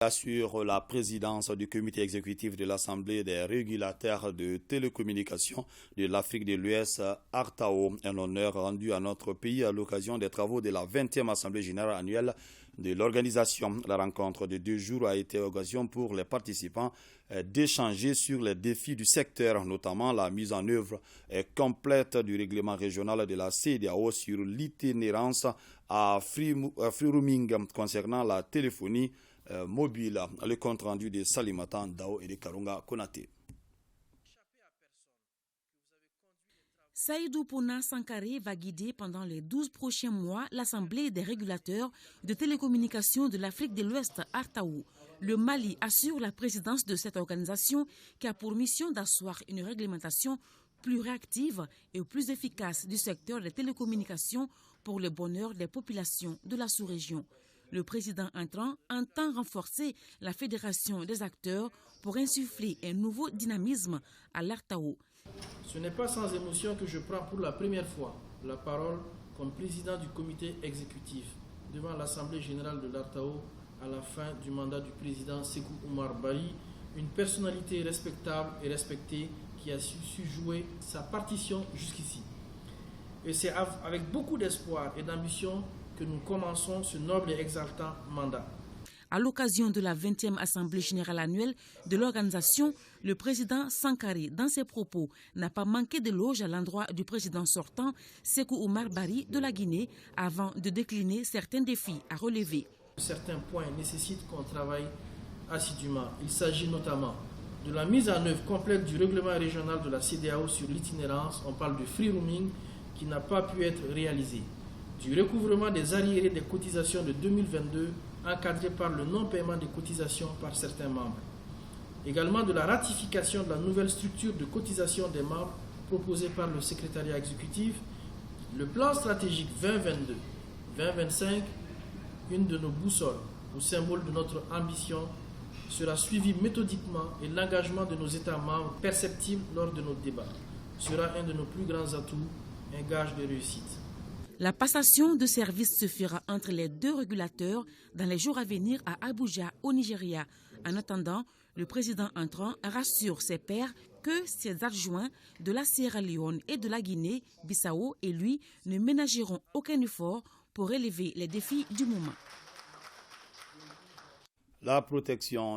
Assure la présidence du comité exécutif de l'Assemblée des régulateurs de télécommunications de l'Afrique de l'Ouest, ARTAO, un honneur rendu à notre pays à l'occasion des travaux de la 20e Assemblée générale annuelle de l'organisation. La rencontre de 2 jours a été occasion pour les participants d'échanger sur les défis du secteur, notamment la mise en œuvre complète du règlement régional de la CEDEAO sur l'itinérance à free roaming concernant la téléphonie mobile. Le compte rendu de Salimata Ndao et de Karunga Konate. Saïdou Pouna Sankaré va guider pendant les 12 prochains mois l'Assemblée des régulateurs de télécommunications de l'Afrique de l'Ouest, ARTAO. Le Mali assure la présidence de cette organisation qui a pour mission d'asseoir une réglementation plus réactive et plus efficace du secteur des télécommunications pour le bonheur des populations de la sous-région. Le président entrant entend renforcer la fédération des acteurs pour insuffler un nouveau dynamisme à l'ARTAO. Ce n'est pas sans émotion que je prends pour la première fois la parole comme président du comité exécutif devant l'Assemblée générale de l'ARTAO à la fin du mandat du président Sékou Oumar Bari, une personnalité respectable et respectée qui a su jouer sa partition jusqu'ici. Et c'est avec beaucoup d'espoir et d'ambition que nous commençons ce noble et exaltant mandat. À l'occasion de la 20e Assemblée générale annuelle de l'organisation, le président Sankaré, dans ses propos, n'a pas manqué d'éloges à l'endroit du président sortant, Sékou Oumar Bari de la Guinée, avant de décliner certains défis à relever. Certains points nécessitent qu'on travaille assidûment. Il s'agit notamment de la mise en œuvre complète du règlement régional de la CEDEAO sur l'itinérance. On parle de free roaming qui n'a pas pu être réalisé. Du recouvrement des arriérés des cotisations de 2022 encadré par le non-paiement des cotisations par certains membres. Également de la ratification de la nouvelle structure de cotisation des membres proposée par le secrétariat exécutif. Le plan stratégique 2022-2025, une de nos boussoles au symbole de notre ambition, sera suivi méthodiquement et l'engagement de nos États membres perceptible lors de nos débats sera un de nos plus grands atouts, un gage de réussite. La passation de services se fera entre les 2 régulateurs dans les jours à venir à Abuja, au Nigeria. En attendant, le président entrant rassure ses pairs que ses adjoints de la Sierra Leone et de la Guinée-Bissau et lui ne ménageront aucun effort pour relever les défis du moment. La protection des